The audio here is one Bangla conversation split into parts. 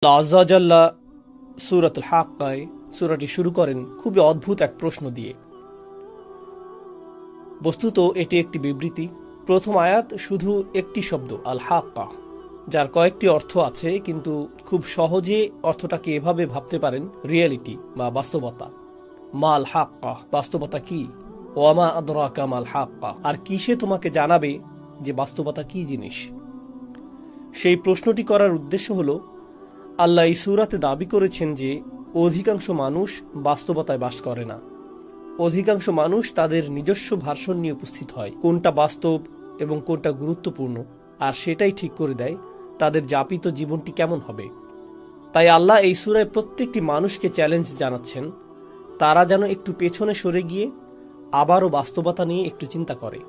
আল্লাহ আজ্জা জাল্লা সূরাতুল হাক্কায় সূরাটি শুরু করেন খুবই অদ্ভুত এক প্রশ্ন দিয়ে। বস্তুত এটি একটি বিবৃতি। প্রথম আয়াত শুধু একটি শব্দ আল হাক্কা, যার কয়েকটি অর্থ আছে, কিন্তু খুব সহজে অর্থটাকে এভাবে ভাবতে পারেন রিয়েলিটি বা বাস্তবতা। মাল হাক্কা, বাস্তবতা কি? ওয়ামা আদরাকা মাল হাক্কা, আর কিসে তোমাকে জানাবে যে বাস্তবতা কি জিনিস? সেই প্রশ্নটি করার উদ্দেশ্য হলো, আল্লাহ এই সূরাতে দাবি করেছেন যে অধিকাংশ মানুষ বাস্তবতায় বাস করে না। অধিকাংশ মানুষ তাদের নিজস্ব ভার্সন নিয়ে উপস্থিত হয়, কোনটা বাস্তব এবং কোনটা গুরুত্বপূর্ণ, আর সেটাই ঠিক করে দেয় তাদের যাপিত জীবনটি কেমন হবে। তাই আল্লাহ এই সূরায় প্রত্যেকটি মানুষকে চ্যালেঞ্জ জানাচ্ছেন, তারা যেন একটু পেছনে সরে গিয়ে আবারও বাস্তবতা নিয়ে একটু চিন্তা করে।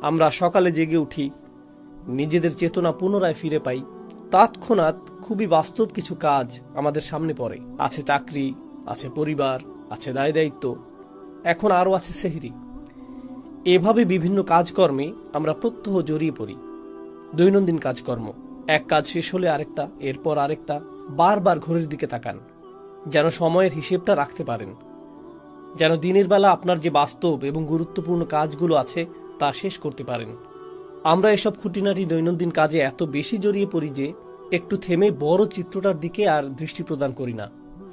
আমরা সকালে জেগে উঠি, নিজেদের চেতনা পুনরায় ফিরে পাই, তৎক্ষণাৎ খুবই বাস্তব কিছু কাজ আমাদের সামনে পড়ে। আছে চাকরি, আছে পরিবার, আছে দায় দায়িত্ব, এখন আরও আছে সেহরি। এভাবে বিভিন্ন কাজকর্মে আমরা প্রত্যহ জড়িয়ে পড়ি। দৈনন্দিন কাজকর্ম, এক কাজ শেষ হলে আরেকটা, এরপর আরেকটা, বারবার ঘড়ির দিকে তাকান, যেন সময়ের হিসেবটা রাখতে পারেন, যেন দিনের বেলা আপনার যে বাস্তব এবং গুরুত্বপূর্ণ কাজগুলো আছে তা শেষ করতে পারেন। আমরা এসব খুঁটিনাটি দৈনন্দিন কাজে এত বেশি জড়িয়ে পড়ি যে একটু থেমে বড় চিত্রটার দিকে আর দৃষ্টি প্রদান করি না।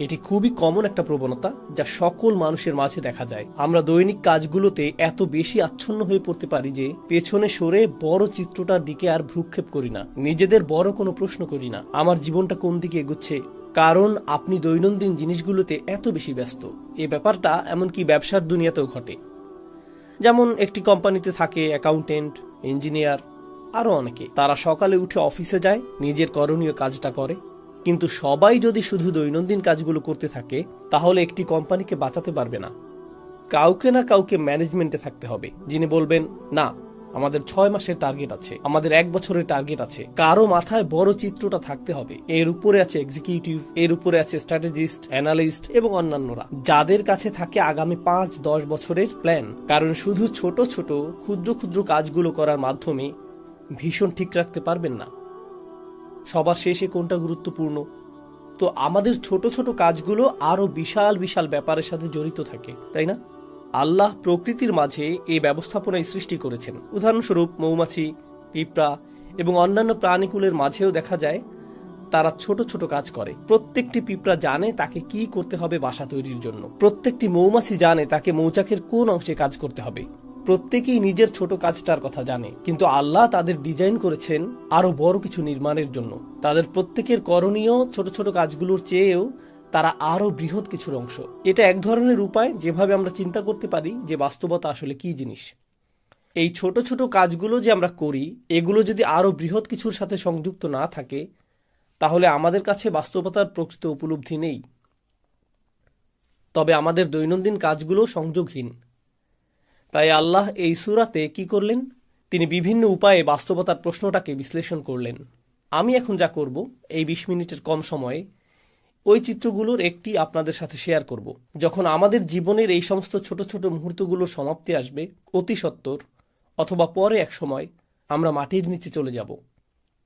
এটি খুবই কমন একটা প্রবণতা যা সকল মানুষের মাঝে দেখা যায়। আমরা দৈনিক কাজগুলোতে এত বেশি আচ্ছন্ন হয়ে পড়তে পারি যে পেছনে সরে বড় চিত্রটার দিকে আর ভ্রুক্ষেপ করি না, নিজেদের বড় কোনো প্রশ্ন করি না, আমার জীবনটা কোন দিকে এগোচ্ছে, কারণ আপনি দৈনন্দিন জিনিসগুলোতে এত বেশি ব্যস্ত। এই ব্যাপারটা এমনকি ব্যবসার দুনিয়াতেও ঘটে। যেমন একটি কোম্পানিতে থাকে অ্যাকাউন্টেন্ট, ইঞ্জিনিয়ার, আরও অনেকে। তারা সকালে উঠে অফিসে যায়, নিজের করণীয় কাজটা করে, কিন্তু সবাই যদি শুধু দৈনন্দিন কাজগুলো করতে থাকে তাহলে একটি কোম্পানিকে বাঁচাতে পারবে না। কাউকে না কাউকে ম্যানেজমেন্টে থাকতে হবে, যিনি বলবেন, না, আমাদের 6 মাসের টার্গেট আছে, আমাদের 1 বছরের টার্গেট আছে। কারো মাথায় বড় চিত্রটা থাকতে হবে। এর উপরে আছে এক্সিকিউটিভ, এর উপরে আছে স্ট্র্যাটেজিস্ট, অ্যানালিস্ট এবং অন্যান্যরা, যাদের কাছে থাকে আগামী 5-10 বছরের প্ল্যান। কারণ শুধু ছোট ছোট ক্ষুদ্র ক্ষুদ্র কাজগুলো করার মাধ্যমে ভীষণ ঠিক রাখতে পারবেন না সবার শেষে কোনটা গুরুত্বপূর্ণ। তো আমাদের ছোট ছোট কাজগুলো আরো বিশাল বিশাল ব্যাপারের সাথে জড়িত থাকে, তাই না? আল্লাহ প্রকৃতির মাঝে এই ব্যবস্থাপনায় সৃষ্টি করেছেন। উদাহরণস্বরূপ মৌমাছি, পিঁপড়া এবং অন্যান্য প্রাণীকুলের মাঝেও দেখা যায় তারা ছোট ছোট কাজ করে। প্রত্যেকটি পিঁপড়া জানে তাকে কি করতে হবে বাসা তৈরির জন্য। প্রত্যেকটি মৌমাছি জানে তাকে মৌচাকের কোন অংশে কাজ করতে হবে। প্রত্যেকেই নিজের ছোট কাজটার কথা জানে, কিন্তু আল্লাহ তাদের ডিজাইন করেছেন আরো বড় কিছু নির্মাণের জন্য। তাদের প্রত্যেকের করণীয় ছোট ছোট কাজগুলোর চেয়েও তারা আরো বৃহৎ কিছুর অংশ। এটা এক ধরনের উপায় যেভাবে আমরা চিন্তা করতে পারি যে বাস্তবতা আসলে কি জিনিস। এই ছোট ছোট কাজগুলো যে আমরা করি, এগুলো যদি আরো বৃহৎ কিছুর সাথে সংযুক্ত না থাকে তাহলে আমাদের কাছে বাস্তবতার প্রকৃত উপলব্ধি নেই। তবে আমাদের দৈনন্দিন কাজগুলো সংযোগহীন। তাই আল্লাহ এই সূরাতে কি করলেন? তিনি বিভিন্ন উপায়ে বাস্তবতার প্রশ্নটাকে বিশ্লেষণ করলেন। আমি এখন যা করব এই 20 মিনিটের কম সময়ে, ওই চিত্রগুলোর একটি আপনাদের সাথে শেয়ার করব। যখন আমাদের জীবনের এই সমস্ত ছোট ছোট মুহূর্তগুলোর সমাপ্তি আসবে, অতি সত্বর অথবা পরে এক সময় আমরা মাটির নিচে চলে যাব।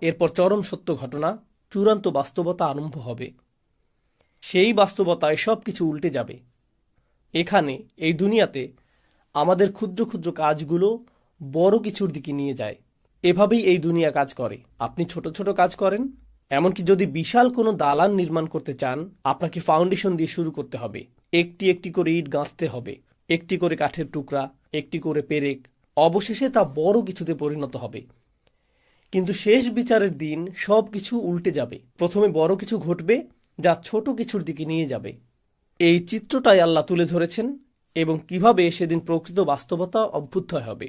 এরপর চরম সত্য ঘটনা, চূড়ান্ত বাস্তবতা আরম্ভ হবে। সেই বাস্তবতায় সব কিছু উল্টে যাবে। এখানে এই দুনিয়াতে আমাদের ক্ষুদ্র ক্ষুদ্র কাজগুলো বড় কিছুর দিকে নিয়ে যায়। এভাবেই এই দুনিয়া কাজ করে। আপনি ছোট ছোট কাজ করেন, এমনকি যদি বিশাল কোনো দালান নির্মাণ করতে চান, আপনাকে ফাউন্ডেশন দিয়ে শুরু করতে হবে। একটি একটি করে ইট গাঁথতে হবে, একটি করে কাঠের টুকরা, একটি করে পেরেক, অবশেষে তা বড় কিছুতে পরিণত হবে। কিন্তু শেষ বিচারের দিন সব কিছু উল্টে যাবে। প্রথমে বড় কিছু ঘটবে যা ছোট কিছুর দিকে নিয়ে যাবে। এই চিত্রটাই আল্লাহ তুলে ধরেছেন এবং কিভাবে সেদিন প্রকৃত বাস্তবতা অভ্যুদয় হবে।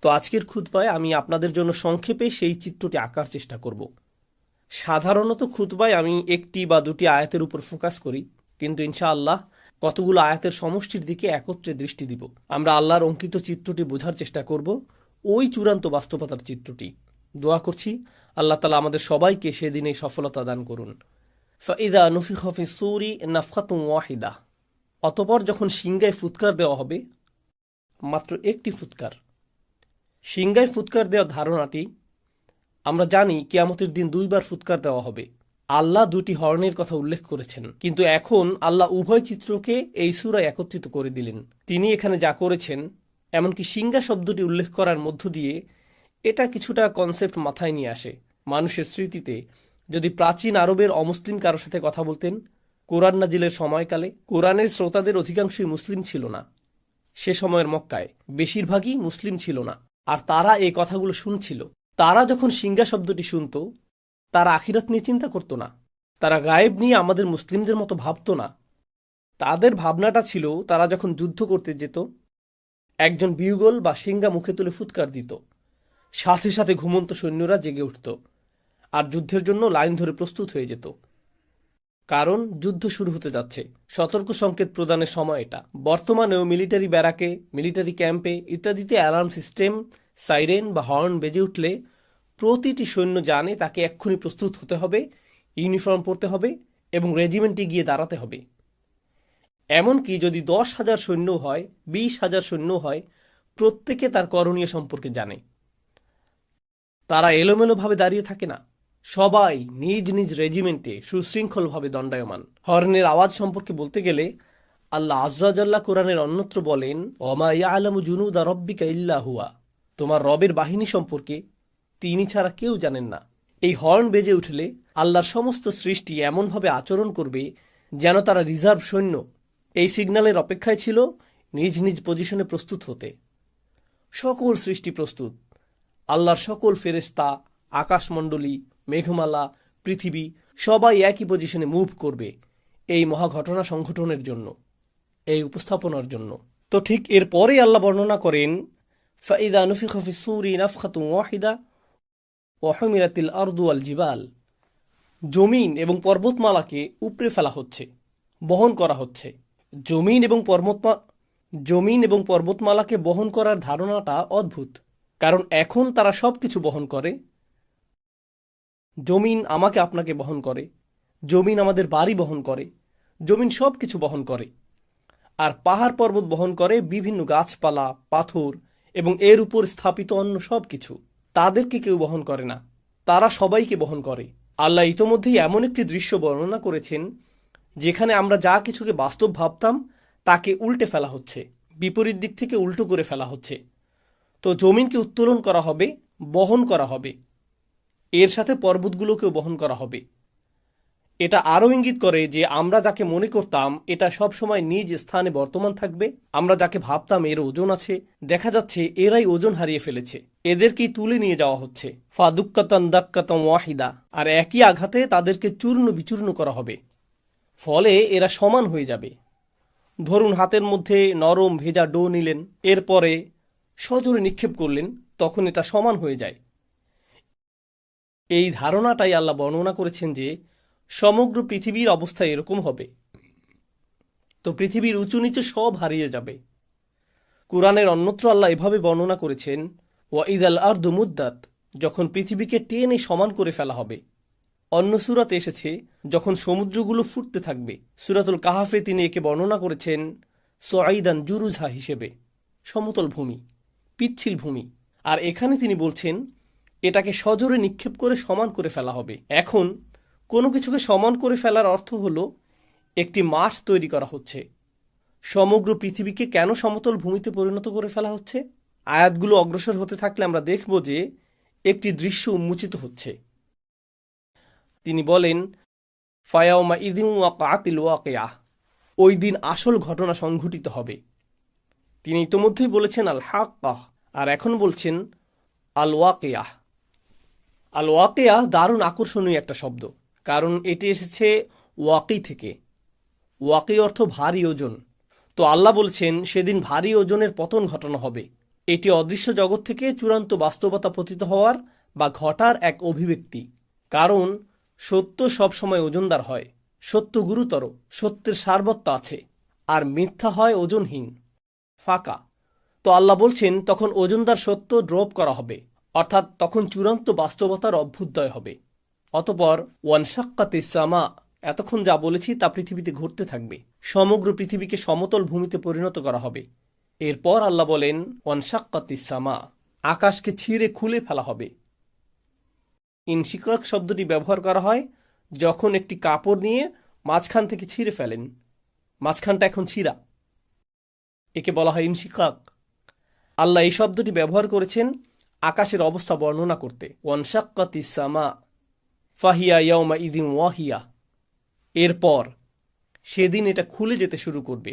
তো আজকের খুতবায় আমি আপনাদের জন্য সংক্ষেপে সেই চিত্রটি আঁকার চেষ্টা করব। সাধারণত খুতবায় আমি একটি বা দুটি আয়াতের উপর ফোকাস করি, কিন্তু ইনশাআল্লাহ কতগুলো আয়াতের সমষ্টির দিকে একত্রে দৃষ্টি দিব। আমরা আল্লাহর অঙ্কিত চিত্রটি বোঝার চেষ্টা করব, ওই চূড়ান্ত বাস্তবতার চিত্রটি। দোয়া করছি আল্লাহ তাআলা আমাদের সবাইকে সেদিন এই সফলতা দান করুন। ফাইদা নুফিখ ফিস সূরি নাফখাতুন ওয়াহিদা, অতঃপর যখন সিংগায় ফুৎকার দেওয়া হবে, মাত্র একটি ফুৎকার। সিংগায় ফুৎকার দেওয়ার ধারণাটি আমরা জানি, কিয়ামতের দিন 2 বার ফুৎকার দেওয়া হবে। আল্লাহ দুটি হর্নের কথা উল্লেখ করেছেন, কিন্তু এখন আল্লাহ উভয় চিত্রকে এই সূরায় একত্রিত করে দিলেন। তিনি এখানে যা করেছেন, এমনকি সিংহা শব্দটি উল্লেখ করার মধ্য দিয়ে এটা কিছুটা কনসেপ্ট মাথায় নিয়ে আসে। মানুষের স্মৃতিতে যদি প্রাচীন আরবের অমুসলিম কারোর সাথে কথা বলতেন কোরআন নাজিলের সময়কালে, কোরআনের শ্রোতাদের অধিকাংশই মুসলিম ছিল না। সে সময়ের মক্কায় বেশিরভাগই মুসলিম ছিল না, আর তারা এই কথাগুলো শুনছিল। তারা যখন সিংহা শব্দটি শুনত, তারা আখিরাত নিয়ে চিন্তা করত না, তারা গায়েব নিয়ে আমাদের মুসলিমদের মতো ভাবত না। তাদের ভাবনাটা ছিল, তারা যখন যুদ্ধ করতে যেত, একজন বিউগল বা সিংহা মুখে তুলে ফুৎকার দিত, সাথে সাথে ঘুমন্ত সৈন্যরা জেগে উঠত আর যুদ্ধের জন্য লাইন ধরে প্রস্তুত হয়ে যেত, কারণ যুদ্ধ শুরু হতে যাচ্ছে। সতর্ক সংকেত প্রদানের সময় এটা। বর্তমানেও মিলিটারি ব্যারাকে, মিলিটারি ক্যাম্পে ইত্যাদিতে অ্যালার্ম সিস্টেম, সাইরেন বা হর্ন বেজে উঠলে প্রতিটি সৈন্য জানে তাকে এক্ষুনি প্রস্তুত হতে হবে, ইউনিফর্ম পরতে হবে এবং রেজিমেন্টে গিয়ে দাঁড়াতে হবে। এমনকি যদি 10,000 সৈন্য হয়, 20,000 সৈন্য হয়, প্রত্যেকে তার করণীয় সম্পর্কে জানে। তারা এলোমেলোভাবে দাঁড়িয়ে থাকে না, সবাই নিজ নিজ রেজিমেন্টে সুশৃঙ্খলভাবে দণ্ডায়মান। হর্নের আওয়াজ সম্পর্কে বলতে গেলে আল্লাহ আজ্জাজাল্লাহ কোরআনের অন্যত্র বলেন, ওমা ইয়ালামু জুনুদা রব্বিকা ইল্লা হুয়া, তোমার রবের বাহিনী সম্পর্কে তিনি ছাড়া কেউ জানেন না। এই হর্ন বেজে উঠলে আল্লাহর সমস্ত সৃষ্টি এমনভাবে আচরণ করবে যেন তারা রিজার্ভ সৈন্য। এই সিগন্যালের অপেক্ষায় ছিল নিজ নিজ পজিশনে প্রস্তুত হতে। সকল সৃষ্টি প্রস্তুত। আল্লাহর সকল ফেরেশতা, আকাশমণ্ডলী, মেঘমালা, পৃথিবী সবাই একই পজিশনে মুভ করবে এই মহাঘটনা সংঘটনের জন্য, এই উপস্থাপনার জন্য। তো ঠিক এরপরেই আল্লাহ বর্ণনা করেন, ফাইদা নুফিখা ফিস-সূরি নাফখাতুন ওয়াহিদা ওয়া হুমিলাতিল আরদু ওয়াল জিবাল, জমিন এবং পর্বতমালাকে উপড়ে ফেলা হচ্ছে, বহন করা হচ্ছে। জমিন এবং পর্বতমালাকে বহন করার ধারণাটা অদ্ভুত, কারণ এখন তারা সবকিছু বহন করে। জমিন আমাকে আপনাকে বহন করে, জমিন আমাদের বাড়ি বহন করে, জমিন সবকিছু বহন করে। আর পাহাড় পর্বত বহন করে বিভিন্ন গাছপালা, পাথর এবং এর উপর স্থাপিত অন্য সবকিছু। তাদেরকে কেউ বহন করে না, তারা সবাইকে বহন করে। আল্লাহ ইতোমধ্যেই এমন একটি দৃশ্য বর্ণনা করেছেন যেখানে আমরা যা কিছুকে বাস্তব ভাবতাম তাকে উল্টে ফেলা হচ্ছে, বিপরীত দিক থেকে উল্টো করে ফেলা হচ্ছে। তো জমিনকে উত্তোলন করা হবে, বহন করা হবে, এর সাথে পর্বতগুলোকেও বহন করা হবে। এটা আরও ইঙ্গিত করে যে আমরা যাকে মনে করতাম এটা সব সময় নিজ স্থানে বর্তমান থাকবে, আমরা যাকে ভাবতাম এর ওজন আছে, দেখা যাচ্ছে এরাই ওজন হারিয়ে ফেলেছে, এদেরকেই তুলে নিয়ে যাওয়া হচ্ছে। ফাদুক্কাতান দাক্কাতাম ওয়াহিদা, আর একই আঘাতে তাদেরকে চূর্ণ বিচূর্ণ করা হবে, ফলে এরা সমান হয়ে যাবে। ধরুন হাতের মধ্যে নরম ভেজা ডো নিলেন, এরপরে সজোরে নিক্ষেপ করলেন, তখন এটা সমান হয়ে যায়। এই ধারণাটাই আল্লাহ বর্ণনা করেছেন যে সমগ্র পৃথিবীর অবস্থা এরকম হবে। তো পৃথিবীর উঁচু নিচু সব হারিয়ে যাবে। কুরআনের অন্যত্র আল্লাহ এভাবে বর্ণনা করেছেন, ওয়াইদাল আরদু মুদ্দাত, যখন পৃথিবীকে টেনে সমান করে ফেলা হবে। অন্য সূরাতে এসেছে যখন সমুদ্রগুলো ফুটতে থাকবে। সূরাতুল কাহাফে তিনি একে বর্ণনা করেছেন সুআইদান জুরুজা হিসেবে, সমতল ভূমি, পিচ্ছিল ভূমি। আর এখানে তিনি বলছেন এটাকে সজোরে নিক্ষেপ করে সমান করে ফেলা হবে। এখন কোনো কিছুকে সমান করে ফেলার অর্থ হলো একটি মাঠ তৈরি করা হচ্ছে। সমগ্র পৃথিবীকে কেন সমতল ভূমিতে পরিণত করে ফেলা হচ্ছে? আয়াতগুলো অগ্রসর হতে থাকলে আমরা দেখব যে একটি দৃশ্য উন্মোচিত হচ্ছে। তিনি বলেন, ফায়াউমা ইদিন ওয়াকাতিল ওয়াকিয়াহ, ওই দিন আসল ঘটনা সংঘটিত হবে। তিনি ইতোমধ্যেই বলেছেন আল হাক্কাহ, আর এখন বলছেন আল ওয়াকিয়াহ। আল ওয়াকিয়াহ দারুণ আকর্ষণীয় একটা শব্দ, কারণ এটি এসেছে ওয়াকি থেকে। ওয়াকি অর্থ ভারী ওজন। তো আল্লাহ বলছেন সেদিন ভারী ওজনের পতন ঘটানো হবে। এটি অদৃশ্য জগৎ থেকে চূড়ান্ত বাস্তবতা পতিত হওয়ার বা ঘটার এক অভিব্যক্তি। কারণ সত্য সবসময় ওজনদার হয়, সত্য গুরুতর, সত্যের সারবত্য আছে, আর মিথ্যা হয় ওজনহীন, ফাঁকা। তো আল্লাহ বলছেন তখন ওজনদার সত্য ড্রপ করা হবে, অর্থাৎ তখন চূড়ান্ত বাস্তবতার অভ্যুদয় হবে। অতপর ওয়ানশাক্কাতিস সামা, এতক্ষণ যা বলেছি তা পৃথিবীতে ঘটতে থাকবে। সমগ্র পৃথিবীকে সমতল ভূমিতে পরিণত করা হবে। এরপর আল্লাহ বলেন ওয়ানশাক্কাতিস সামা, আকাশকে ছিঁড়ে খুলে ফেলা হবে। ইনশিকাক শব্দটি ব্যবহার করা হয় যখন একটি কাপড় নিয়ে মাঝখান থেকে ছিঁড়ে ফেলেন, মাঝখানটা এখন ছিঁড়া, একে বলা হয় ইনশিকাক। আল্লাহ এই শব্দটি ব্যবহার করেছেন আকাশের অবস্থা বর্ণনা করতে। ওয়ানশাক্কাতিস সামা ফাহিয়া ইয়াউমা ইদিন ওয়াহিয়া, এরপর সেদিন এটা খুলে যেতে শুরু করবে।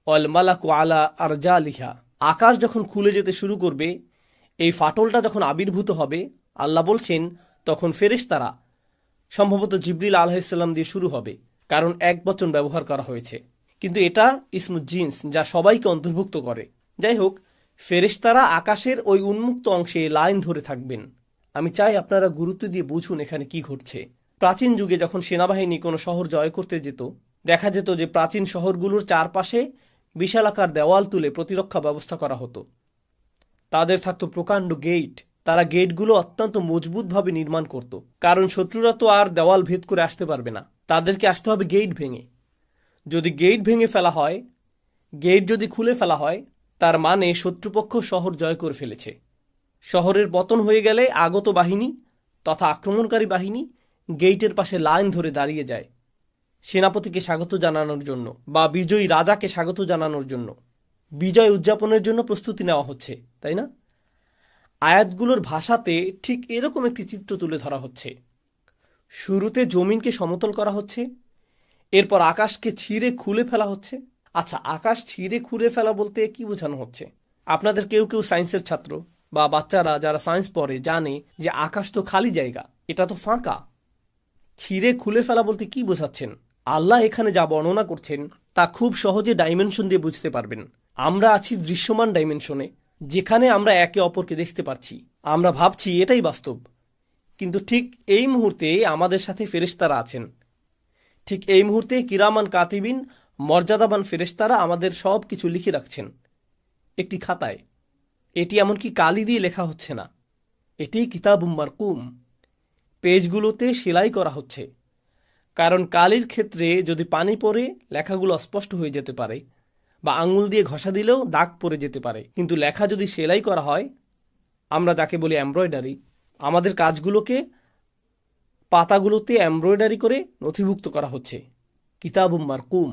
ওয়াল মালাকু আলা আরজালিহা, আকাশ যখন খুলে যেতে শুরু করবে, এই ফাটলটা যখন আবির্ভূত হবে, আল্লাহ বলছেন তখন ফেরেশতারা, সম্ভবত জিবরিল আলাইহিসসালাম দিয়ে শুরু হবে, কারণ এক বচন ব্যবহার করা হয়েছে, কিন্তু এটা ইসমু জিন্স, যা সবাইকে অন্তর্ভুক্ত করে। যাই হোক, ফেরেশতারা আকাশের ওই উন্মুক্ত অংশে লাইন ধরে থাকবেন। আমি চাই আপনারা গুরুত্ব দিয়ে বুঝুন এখানে কি ঘটছে। প্রাচীন যুগে যখন সেনাবাহিনী কোনো শহর জয় করতে যেত, দেখা যেত যে প্রাচীন শহরগুলোর চারপাশে বিশালাকার দেওয়াল তুলে প্রতিরক্ষা ব্যবস্থা করা হতো। তাদের থাকতো প্রকাণ্ড গেট, তারা গেটগুলো অত্যন্ত মজবুতভাবে নির্মাণ করত, কারণ শত্রুরা তো আর দেওয়াল ভেদ করে আসতে পারবে না, তাদেরকে আসতে হবে গেট ভেঙে। যদি গেট ভেঙে ফেলা হয়, গেট যদি খুলে ফেলা হয়, তার মানে শত্রুপক্ষ শহর জয় করে ফেলেছে। শহরের পতন হয়ে গেলে আগত বাহিনী তথা আক্রমণকারী বাহিনী গেইটের পাশে লাইন ধরে দাঁড়িয়ে যায় সেনাপতিকে স্বাগত জানানোর জন্য বা বিজয়ী রাজাকে স্বাগত জানানোর জন্য। বিজয় উদযাপনের জন্য প্রস্তুতি নেওয়া হচ্ছে, তাই না? আয়াতগুলোর ভাষাতে ঠিক এরকম একটি চিত্র তুলে ধরা হচ্ছে। শুরুতে জমিনকে সমতল করা হচ্ছে, এরপর আকাশকে ছিঁড়ে খুলে ফেলা হচ্ছে। আচ্ছা, আকাশ ছিঁড়ে খুলে ফেলা বলতে কি বোঝানো হচ্ছে? আপনাদের কেউ কেউ সায়েন্সের ছাত্র বা বাচ্চারা যারা সায়েন্স পড়ে জানে যে আকাশ তো খালি জায়গা, এটা তো ফাঁকা। ছিঁড়ে খুলে ফেলা বলতে কি বোঝাচ্ছেন? আল্লাহ এখানে যা বর্ণনা করছেন তা খুব সহজে ডাইমেনশন দিয়ে বুঝতে পারবেন। আমরা আছি দৃশ্যমান ডাইমেনশনে, যেখানে আমরা একে অপরকে দেখতে পারছি, আমরা ভাবছি এটাই বাস্তব। কিন্তু ঠিক এই মুহূর্তে আমাদের সাথে ফেরেশতারা আছেন। ঠিক এই মুহূর্তে কিরামান কাতিবিন, মর্যাদাবান ফেরেশতারা আমাদের সব কিছু লিখে রাখছেন একটি খাতায়। এটি এমনকি কালি দিয়ে লেখা হচ্ছে না, এটি কিতাবুম মারকুম, পেজগুলোতে সেলাই করা হচ্ছে। কারণ কালির ক্ষেত্রে যদি পানি পড়ে লেখাগুলো অস্পষ্ট হয়ে যেতে পারে, বা আঙুল দিয়ে ঘষা দিলেও দাগ পড়ে যেতে পারে। কিন্তু লেখা যদি সেলাই করা হয়, আমরা যাকে বলি এমব্রয়ডারি, আমাদের কাজগুলোকে পাতাগুলোতে এমব্রয়ডারি করে নথিভুক্ত করা হচ্ছে। কিতাবুম মারকুম,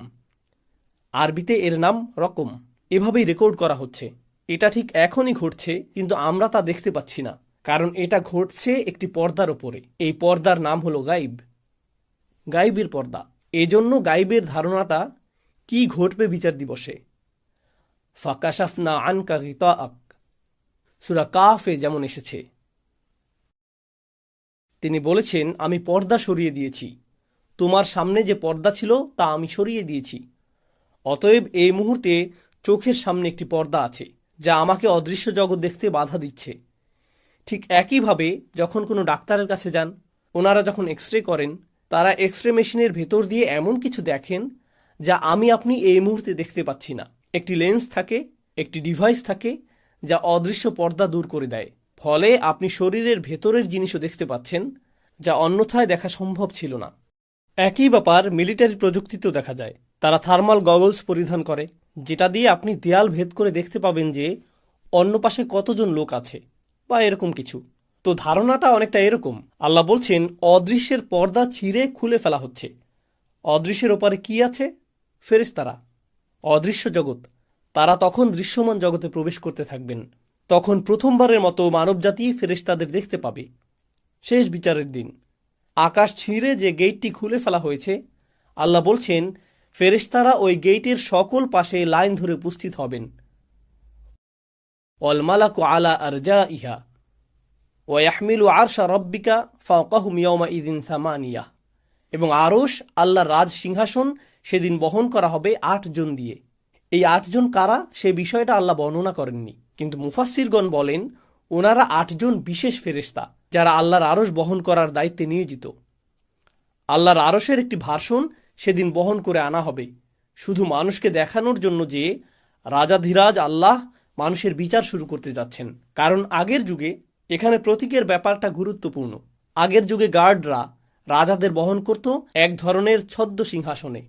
আরবিতে এর নাম রকম। এভাবেই রেকর্ড করা হচ্ছে। এটা ঠিক এখনই ঘটছে, কিন্তু আমরা তা দেখতে পাচ্ছি না, কারণ এটা ঘটছে একটি পর্দার ওপরে। এই পর্দার নাম হলো গাইব, গাইবের পর্দা। এজন্য গাইবের ধারণাটা কি ঘটবে বিচার দিবসে। ফাকাশাফনা আনকা গিতাআক, সূরা কাফে যেমন এসেছে। তিনি বলেছেন, আমি পর্দা সরিয়ে দিয়েছি, তোমার সামনে যে পর্দা ছিল তা আমি সরিয়ে দিয়েছি। অতএব এই মুহূর্তে চোখের সামনে একটি পর্দা আছে, যা আমাকে অদৃশ্য জগৎ দেখতে বাধা দিচ্ছে। ঠিক একইভাবে যখন কোনো ডাক্তারের কাছে যান, ওনারা যখন এক্স রে করেন, তারা এক্স রে মেশিনের ভেতর দিয়ে এমন কিছু দেখেন যা আপনি এই মুহূর্তে দেখতে পাচ্ছি না। একটি লেন্স থাকে, একটি ডিভাইস থাকে, যা অদৃশ্য পর্দা দূর করে দেয়। ফলে আপনি শরীরের ভেতরের জিনিসও দেখতে পাচ্ছেন, যা অন্যথায় দেখা সম্ভব ছিল না। একই ব্যাপার মিলিটারি প্রযুক্তিতেও দেখা যায়। তারা থার্মাল গগলস পরিধান করে, যেটা দিয়ে আপনি দেয়াল ভেদ করে দেখতে পাবেন যে অন্য পাশে কতজন লোক আছে বা এরকম কিছু। তো ধারণাটা অনেকটা এরকম। আল্লাহ বলছেন, অদৃশ্যের পর্দা ছিঁড়ে খুলে ফেলা হচ্ছে। অদৃশ্যের ওপারে কি আছে? ফেরেশতারা, অদৃশ্য জগৎ। তারা তখন দৃশ্যমান জগতে প্রবেশ করতে থাকবেন। তখন প্রথমবারের মতো মানবজাতি ফেরেশতাদের দেখতে পাবে শেষ বিচারের দিন। আকাশ ছিঁড়ে যে গেটটি খুলে ফেলা হয়েছে, আল্লাহ বলছেন ফেরেশতারা ওই গেটের সকল পাশে লাইন ধরে উপস্থিত হবেন। ওয়াল মালাকু আলা আরজাইহা ওয়া ইয়াহমিলু আরশা রাব্বিকা ফাওকাহুম ইয়াওমা ইযিন সামানিয়া, এবং আরশ, আল্লাহর রাজ সিংহাসন, সেদিন বহন করা হবে ৮ জন দিয়ে। এই ৮ জন কারা সে বিষয়টা আল্লাহ বর্ণনা করেননি, কিন্তু মুফাসসিরগণ বলেন ওনারা ৮ জন বিশেষ ফেরেশতা, যারা আল্লাহর আরশ বহন করার দায়িত্বে নিয়োজিত। আল্লাহর আরশের একটি ভার্সন সেদিন বহন করে আনা হবে, শুধু মানুষকে দেখানোর জন্য যে রাজাধিরাজ আল্লাহ মানুষের বিচার শুরু করতে যাচ্ছেন। কারণ আগের যুগে এখানে প্রতীকের ব্যাপারটা গুরুত্বপূর্ণ। আগের যুগে গার্ডরা রাজাদের বহন করত এক ধরনের ছদ্ম সিংহাসনে,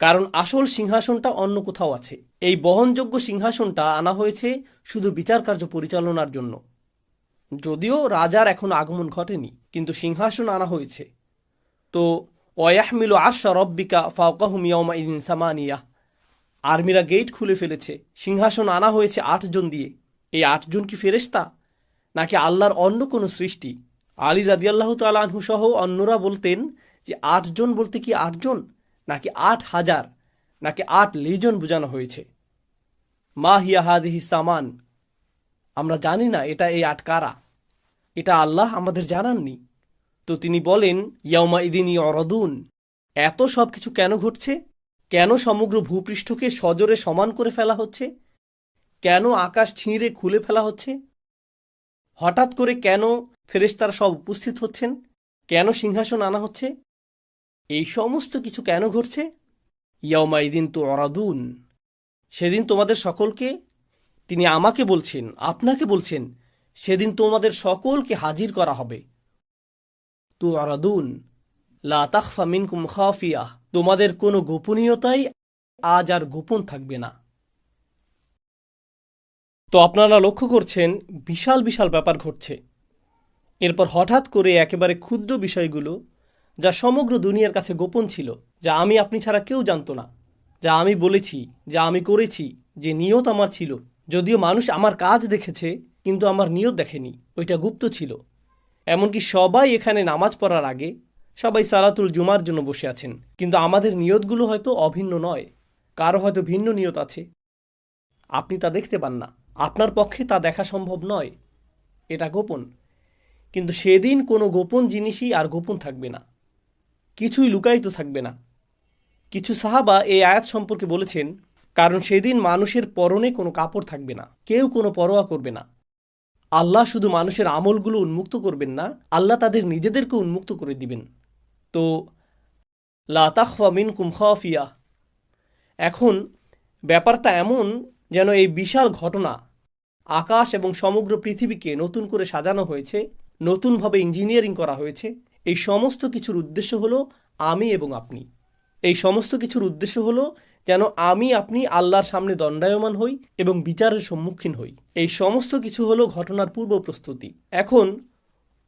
কারণ আসল সিংহাসনটা অন্য কোথাও আছে। এই বহনযোগ্য সিংহাসনটা আনা হয়েছে শুধু বিচার কার্য পরিচালনার জন্য। যদিও রাজার এখন আগমন ঘটেনি, কিন্তু সিংহাসন আনা হয়েছে। তো ওয়াহমিলু আরশা রব্বিকা ফাওকাহুম ইয়াওমাইদিন সামানিয়া, আর্মিরা গেট খুলে ফেলেছে, সিংহাসন আনা হয়েছে ৮ জন দিয়ে। এই ৮ জন কি ফেরেশতা নাকি আল্লাহর অন্য কোনো সৃষ্টি? আলী রাদিয়াল্লাহু তাআলা আনহু সহ অন্যরা বলতেন যে ৮ জন বলতে কি ৮ জন, নাকি ৮,০০০, নাকি ৮ লিজন বোঝানো হয়েছে। মা হিয়া হাদিহি সামান, আমরা জানি না এটা এই ৮ কারা, এটা আল্লাহ আমাদের জানাননি। তো তিনি বলেন ইয়াউমা ইদিন ইউরাদুন, এত সব কিছু কেন ঘটছে? কেন সমগ্র ভূপৃষ্ঠকে সজোরে সমান করে ফেলা হচ্ছে? কেন আকাশ ছিঁড়ে খুলে ফেলা হচ্ছে? হঠাৎ করে কেন ফেরেশতারা সব উপস্থিত হচ্ছেন? কেন সিংহাসন আনা হচ্ছে? এই সমস্ত কিছু কেন ঘটছে? ইয়াউমা ইদিন তুরাদুন, সেদিন তোমাদের সকলকে, তিনি আমাকে বলছেন, আপনাকে বলছেন, সেদিন তোমাদের সকলকে হাজির করা হবে। তুরাদুন লা তাখফা মিনকুম খাফিয়া, তোমাদের কোনো গোপনীয়তাই আজ আর গোপন থাকবে না। তো আপনারা লক্ষ্য করছেন বিশাল বিশাল ব্যাপার ঘটছে। এরপর হঠাৎ করে একেবারে ক্ষুদ্র বিষয়গুলো, যা সমগ্র দুনিয়ার কাছে গোপন ছিল, যা আমি আপনি ছাড়া কেউ জানত না, যা আমি বলেছি, যা আমি করেছি, যে নিয়ত আমার ছিল, যদিও মানুষ আমার কাজ দেখেছে কিন্তু আমার নিয়ত দেখেনি, ওইটা গুপ্ত ছিল। এমনকি সবাই এখানে নামাজ পড়ার আগে সবাই সালাতুল জুমার জন্য বসে আছেন, কিন্তু আমাদের নিয়তগুলো হয়তো অভিন্ন নয়, কারো হয়তো ভিন্ন নিয়ত আছে। আপনি তা দেখতে পান না, আপনার পক্ষে তা দেখা সম্ভব নয়, এটা গোপন। কিন্তু সেদিন কোনো গোপন জিনিসই আর গোপন থাকবে না, কিছুই লুকায়িত থাকবে না। কিছু সাহাবা এই আয়াত সম্পর্কে বলেছেন, কারণ সেদিন মানুষের পরনে কোনো কাপড় থাকবে না, কেউ কোনো পরোয়া করবে না। আল্লাহ শুধু মানুষের আমলগুলো উন্মুক্ত করবেন না, আল্লাহ তাদের নিজেদেরকে উন্মুক্ত করে দিবেন। তো লা তাখফা মিনকুম খাফিয়া, এখন ব্যাপারটা এমন যেন এই বিশাল ঘটনা, আকাশ এবং সমগ্র পৃথিবীকে নতুন করে সাজানো হয়েছে, নতুনভাবে ইঞ্জিনিয়ারিং করা হয়েছে। এই সমস্ত কিছুর উদ্দেশ্য হলো আমি এবং আপনি। এই সমস্ত কিছুর উদ্দেশ্য হলো যেন আমি আপনি আল্লাহর সামনে দণ্ডায়মান হই এবং বিচারের সম্মুখীন হই। এই সমস্ত কিছু হলো ঘটনার পূর্ব প্রস্তুতি। এখন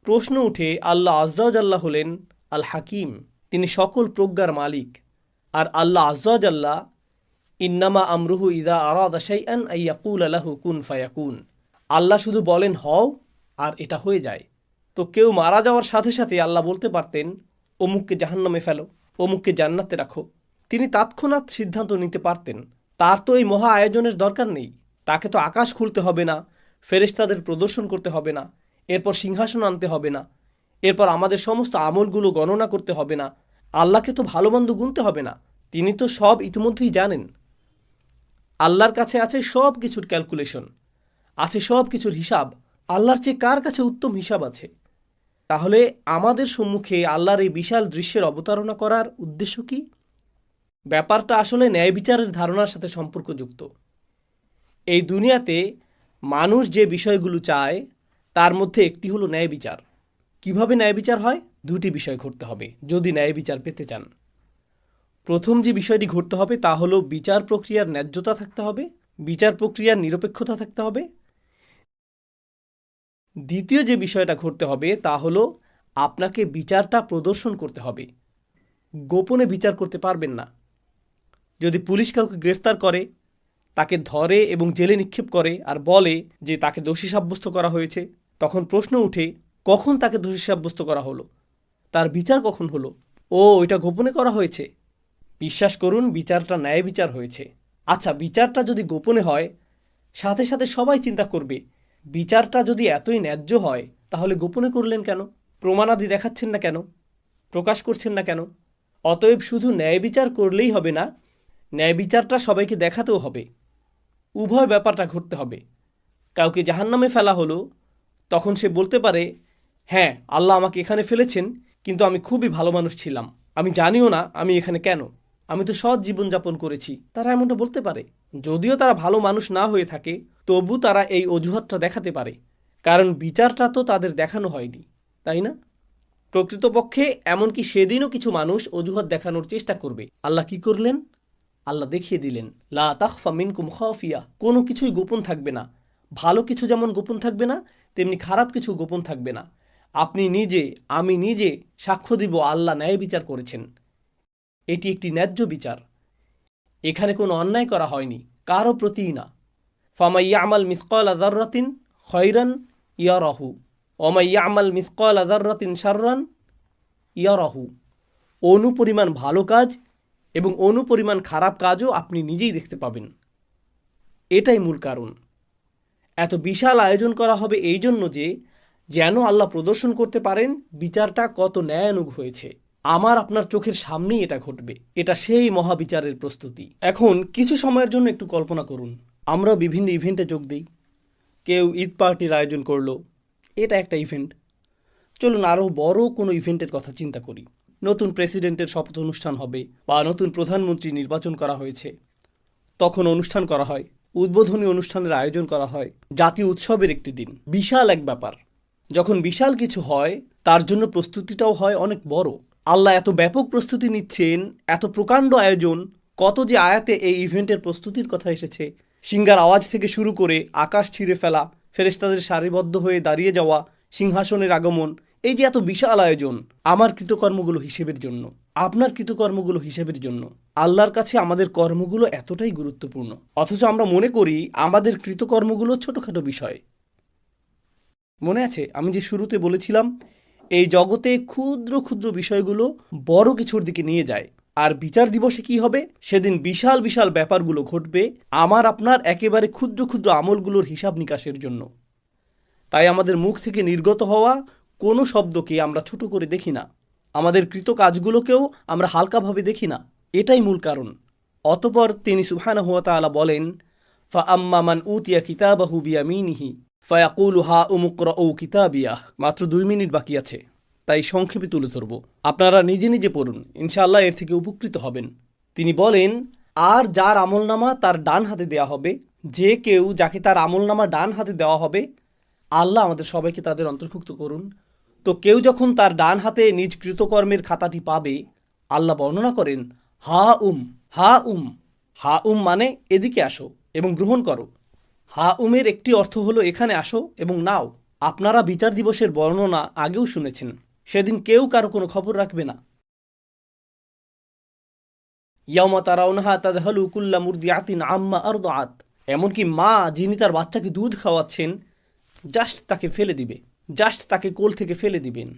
প্রশ্ন উঠে, আল্লাহ আজ্জাওয়াজাল্লাহ হলেন আল হাকিম, তিনি সকল প্রজ্ঞার মালিক। আর আল্লাহ আজ্জাওয়াজাল্লাহ ইন্নামা আমরুহু ইদা আরাদা শাইআন আইয়াকুলা লাহু কুন ফায়াকুন, আল্লাহ শুধু বলেন হও আর এটা হয়ে যায়। তো কেউ মারা যাওয়ার সাথে সাথে আল্লাহ বলতে পারতেন অমুককে জাহান্নামে ফেলো, অমুককে জান্নাতে রাখো। তিনি তৎক্ষণাৎ সিদ্ধান্ত নিতে পারতেন। তার তো এই মহা আয়োজনের দরকার নেই, তাকে তো আকাশ খুলতে হবে না, ফেরেশতাদের প্রদর্শন করতে হবে না, এরপর সিংহাসন আনতে হবে না, এরপর আমাদের সমস্ত আমলগুলো গণনা করতে হবে না, আল্লাহকে তো ভালো মন্দ গুনতে হবে না, তিনি তো সব ইতিমধ্যেই জানেন। আল্লাহর কাছে আছে সব কিছুর ক্যালকুলেশন, আছে সব কিছুর হিসাব। আল্লাহর চেয়ে কার কাছে উত্তম হিসাব আছে? তাহলে আমাদের সম্মুখে আল্লাহর এই বিশাল দৃশ্যের অবতারণা করার উদ্দেশ্য কি? ব্যাপারটা আসলে ন্যায় বিচারের ধারণার সাথে সম্পর্কযুক্ত। এই দুনিয়াতে মানুষ যে বিষয়গুলো চায় তার মধ্যে একটি হলো ন্যায় বিচার। কিভাবে ন্যায় বিচার হয়? দুটি বিষয় ঘটতে হবে যদি ন্যায় বিচার পেতে চান। প্রথম যে বিষয়টি ঘটতে হবে তা হলো বিচার প্রক্রিয়ার ন্যায্যতা থাকতে হবে, বিচার প্রক্রিয়ার নিরপেক্ষতা থাকতে হবে। দ্বিতীয় যে বিষয়টা ঘটতে হবে তা হলো আপনাকে বিচারটা প্রদর্শন করতে হবে। গোপনে বিচার করতে পারবেন না। যদি পুলিশ কাউকে গ্রেফতার করে, তাকে ধরে এবং জেলে নিক্ষেপ করে আর বলে যে তাকে দোষী সাব্যস্ত করা হয়েছে, তখন প্রশ্ন উঠে কখন তাকে দোষী সাব্যস্ত করা হলো, তার বিচার কখন হলো? ওইটা গোপনে করা হয়েছে। বিশ্বাস করুন, বিচারটা ন্যায় বিচার হয়েছে। আচ্ছা, বিচারটা যদি গোপনে হয়, সাথে সাথে সবাই চিন্তা করবে বিচারটা যদি এতই ন্যায্য হয় তাহলে গোপনে করলেন কেন? প্রমাণাদি দেখাচ্ছেন না কেন? প্রকাশ করছেন না কেন? অতএব শুধু ন্যায় বিচার করলেই হবে না, ন্যায় বিচারটা সবাইকে দেখাতেও হবে। উভয় ব্যাপারটা ঘটতে হবে। কাউকে জাহান্নামে ফেলা হলো, তখন সে বলতে পারে, হ্যাঁ আল্লাহ আমাকে এখানে ফেলেছেন, কিন্তু আমি খুবই ভালো মানুষ ছিলাম, আমি জানিও না আমি এখানে কেন, আমি তো সৎ জীবনযাপন করেছি। তারা এমনটা বলতে পারে। যদিও তারা ভালো মানুষ না হয়ে থাকে, তবু তারা এই অজুহাতটা দেখাতে পারে, কারণ বিচারটা তো তাদের দেখানো হয়নি, তাই না? প্রকৃতপক্ষে এমনকি সেদিনও কিছু মানুষ অজুহাত দেখানোর চেষ্টা করবে। আল্লাহ কি করলেন? আল্লাহ দেখিয়ে দিলেন লা তাখফা মিনকুম খাফিয়া, কোনো কিছুই গোপন থাকবে না। ভালো কিছু যেমন গোপন থাকবে না, তেমনি খারাপ কিছু গোপন থাকবে না। আপনি নিজে, আমি নিজে সাক্ষ্য দিব আল্লাহ ন্যায় বিচার করেছেন। এটি একটি ন্যায্য বিচার। এখানে কোনো অন্যায় করা হয়নি, কারও প্রতিই না। ফামাই ইয়ামাল মিসকালা যাররাতিন খায়রান ইয়ারাহু ওয়া ইয়ামাল মিসকালা যাররাতিন শাররান ইয়ারাহু। অনুপরিমাণ ভালো কাজ এবং অনুপরিমাণ খারাপ কাজও আপনি নিজেই দেখতে পাবেন। এটাই মূল কারণ। এত বিশাল আয়োজন করা হবে এই জন্য যে যেন আল্লাহ প্রদর্শন করতে পারেন বিচারটা কত ন্যায়ানুগ হয়েছে। আমার আপনার চোখের সামনেই এটা ঘটবে। এটা সেই মহাবিচারের প্রস্তুতি। এখন কিছু সময়ের জন্য একটু কল্পনা করুন, আমরা বিভিন্ন ইভেন্টে যোগ দিই। কেউ ঈদ পার্টির আয়োজন করলো, এটা একটা ইভেন্ট। চলুন আরও বড় কোনো ইভেন্টের কথা চিন্তা করি। নতুন প্রেসিডেন্টের শপথ অনুষ্ঠান হবে বা নতুন প্রধানমন্ত্রী নির্বাচন করা হয়েছে, তখন অনুষ্ঠান করা হয়, উদ্বোধনী অনুষ্ঠানের আয়োজন করা হয়। জাতীয় উৎসবের একটি দিন, বিশাল এক ব্যাপার। যখন বিশাল কিছু হয় তার জন্য প্রস্তুতিটাও হয় অনেক বড়। আল্লাহ এত ব্যাপক প্রস্তুতি নিচ্ছেন, এত প্রকাণ্ড আয়োজন। কত যে আয়াতে এই ইভেন্টের প্রস্তুতির কথা এসেছে। সিঙ্গার আওয়াজ থেকে শুরু করে আকাশ ছিঁড়ে ফেলা, ফেরেশতাদের সারিবদ্ধ হয়ে দাঁড়িয়ে যাওয়া, সিংহাসনের আগমন, এই যে এত বিশাল আয়োজন আমার কৃতকর্মগুলো হিসেবের জন্য, আপনার কৃতকর্মগুলো হিসেবের জন্য। আল্লাহর কাছে আমাদের কর্মগুলো এতটাই গুরুত্বপূর্ণ, অথচ আমরা মনে করি আমাদের কৃতকর্মগুলো ছোটোখাটো বিষয়। মনে আছে আমি যে শুরুতে বলেছিলাম, এই জগতে ক্ষুদ্র ক্ষুদ্র বিষয়গুলো বড় কিছুর দিকে নিয়ে যায়। আর বিচার দিবসে কি হবে? সেদিন বিশাল বিশাল ব্যাপারগুলো ঘটবে আমার আপনার একেবারে ক্ষুদ্র ক্ষুদ্র আমলগুলোর হিসাব নিকাশের জন্য। তাই আমাদের মুখ থেকে নির্গত হওয়া কোনো শব্দকে আমরা ছোট করে দেখি না, আমাদের কৃত কাজগুলোকেও আমরা হালকাভাবে দেখি না। এটাই মূল কারণ। অতঃপর তিনি সুবহানাহু ওয়া তাআলা বলেন, ফাআম্মা মান উতিয়া কিতাবাহু বিয়ামিনিহি ফায়াকুলু হাউম ইকরাউ কিতাবিয়াহ। মাত্র 2 মিনিট বাকি আছে, তাই সংক্ষেপে তুলে ধরব। আপনারা নিজে নিজে পড়ুন, ইনশাআল্লাহ এর থেকে উপকৃত হবেন। তিনি বলেন, আর যার আমলনামা তার ডান হাতে দেওয়া হবে, যে কেউ যাকে তার আমলনামা ডান হাতে দেওয়া হবে, আল্লাহ আমাদের সবাইকে তাদের অন্তর্ভুক্ত করুন। তো কেউ যখন তার ডান হাতে নিজ কৃতকর্মের খাতাটি পাবে, আল্লাহ বর্ণনা করেন, হা উম হা উম। হা উম মানে এদিকে আসো এবং গ্রহণ করো। হা উমের একটি অর্থ হলো এখানে আসো এবং নাও। আপনারা বিচার দিবসের বর্ণনা আগেও শুনেছেন। সেদিন কেউ কারো কোনো খবর রাখবে না। ইয়াউমা তারাউনাহা তাযহালু কুল্লু মুরদিআতিন আম্মা আরদাআত। এমনকি মা যিনি তার বাচ্চাকে দুধ খাওয়াচ্ছেন, জাস্ট তাকে ফেলে দিবে, জাস্ট তাকে কোল থেকে ফেলে দিবেন।